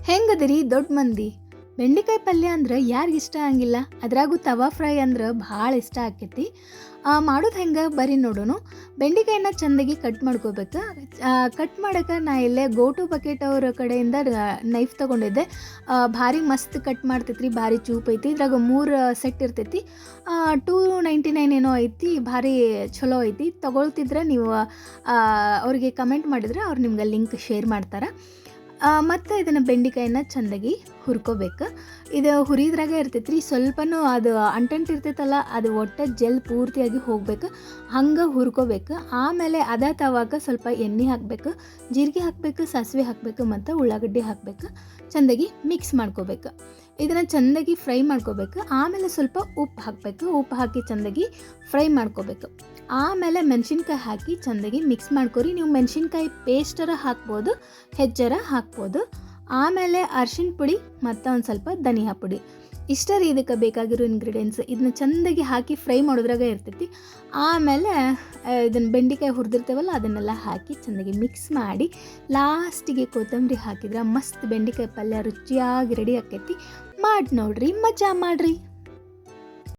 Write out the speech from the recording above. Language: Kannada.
ಹೆಂಗದಿರಿ ದೊಡ್ಡ ಮಂದಿ? ಬೆಂಡಿಕಾಯಿ ಪಲ್ಯ ಅಂದ್ರೆ ಯಾರಿಗೆ ಇಷ್ಟ ಆಗಂಗಿಲ್ಲ? ಅದ್ರಾಗೂ ತವಾ ಫ್ರೈ ಅಂದ್ರೆ ಭಾಳ ಇಷ್ಟ ಆಕೈತಿ. ಮಾಡೋದು ಹೆಂಗೆ ಬರ್ರಿ ನೋಡೋಣ. ಬೆಂಡಿಕಾಯಿನ ಚೆಂದಾಗಿ ಕಟ್ ಮಾಡ್ಕೋಬೇಕು. ಕಟ್ ಮಾಡೋಕೆ ನಾ ಇಲ್ಲೇ ಗೋಟು ಬಕೆಟ್ ಅವ್ರ ಕಡೆಯಿಂದ ನೈಫ್ ತೊಗೊಂಡಿದ್ದೆ. ಭಾರಿ ಮಸ್ತ್ ಕಟ್ ಮಾಡ್ತೈತ್ರಿ, ಭಾರಿ ಚೂಪ್ ಐತಿ. ಇದ್ರಾಗ 3 ಸೆಟ್ ಇರ್ತೈತಿ. 299 ಏನೋ ಐತಿ, ಭಾರಿ ಚಲೋ ಐತಿ. ತೊಗೊಳ್ತಿದ್ರೆ ನೀವು ಅವ್ರಿಗೆ ಕಮೆಂಟ್ ಮಾಡಿದ್ರೆ ಅವ್ರು ನಿಮ್ಗೆ ಲಿಂಕ್ ಶೇರ್ ಮಾಡ್ತಾರೆ. ಮತ್ತು ಇದನ್ನು ಬೆಂಡಿಕಾಯಿನ ಚೆಂದಾಗಿ ಹುರ್ಕೋಬೇಕು. ಇದು ಹುರಿದ್ರಾಗೆ ಇರ್ತೈತೆ ರೀ, ಸ್ವಲ್ಪನೂ ಅದು ಅಂಟಂಟು ಇರ್ತೈತಲ್ಲ, ಅದು ಒಟ್ಟು ಜೆಲ್ ಪೂರ್ತಿಯಾಗಿ ಹೋಗ್ಬೇಕು, ಹಂಗೆ ಹುರ್ಕೋಬೇಕು. ಆಮೇಲೆ ಅದೇ ತವಾಗ ಸ್ವಲ್ಪ ಎಣ್ಣೆ ಹಾಕಬೇಕು, ಜೀರಿಗೆ ಹಾಕಬೇಕು, ಸಾಸಿವೆ ಹಾಕಬೇಕು ಮತ್ತು ಉಳ್ಳಾಗಡ್ಡಿ ಹಾಕಬೇಕು. ಚೆಂದಾಗಿ ಮಿಕ್ಸ್ ಮಾಡ್ಕೋಬೇಕು. ಇದನ್ನು ಚೆಂದಾಗಿ ಫ್ರೈ ಮಾಡ್ಕೋಬೇಕು. ಆಮೇಲೆ ಸ್ವಲ್ಪ ಉಪ್ಪು ಹಾಕಬೇಕು. ಉಪ್ಪು ಹಾಕಿ ಚೆಂದಾಗಿ ಫ್ರೈ ಮಾಡ್ಕೋಬೇಕು. ಆಮೇಲೆ ಮೆಣಸಿನ್ಕಾಯಿ ಹಾಕಿ ಚೆಂದಾಗಿ ಮಿಕ್ಸ್ ಮಾಡ್ಕೊರಿ. ನೀವು ಮೆಣಸಿನ್ಕಾಯಿ ಪೇಸ್ಟರ ಹಾಕ್ಬೋದು, ಹೆಚ್ಚರ ಹಾಕ್ಬೋದು. ಆಮೇಲೆ ಅರ್ಶಿಣ ಪುಡಿ ಮತ್ತು ಒಂದು ಸ್ವಲ್ಪ ಧನಿಯಾ ಪುಡಿ, ಇಷ್ಟ ರೀ ಇದಕ್ಕೆ ಬೇಕಾಗಿರೋ ಇಂಗ್ರೀಡಿಯೆಂಟ್ಸ್. ಇದನ್ನ ಚೆಂದಾಗಿ ಹಾಕಿ ಫ್ರೈ ಮಾಡೋದ್ರಾಗ ಇರ್ತೈತಿ. ಆಮೇಲೆ ಇದನ್ನು ಬೆಂಡಿಕಾಯಿ ಹುರಿದಿರ್ತೇವಲ್ಲ ಅದನ್ನೆಲ್ಲ ಹಾಕಿ ಚೆಂದಾಗಿ ಮಿಕ್ಸ್ ಮಾಡಿ ಲಾಸ್ಟಿಗೆ ಕೊತ್ತಂಬರಿ ಹಾಕಿದ್ರೆ ಮಸ್ತ್ ಬೆಂಡಿಕಾಯಿ ಪಲ್ಯ ರುಚಿಯಾಗಿ ರೆಡಿ ಆಕೈತಿ. ಮಾಡಿ ನೋಡ್ರಿ, ಮಜಾ ಮಾಡಿರಿ.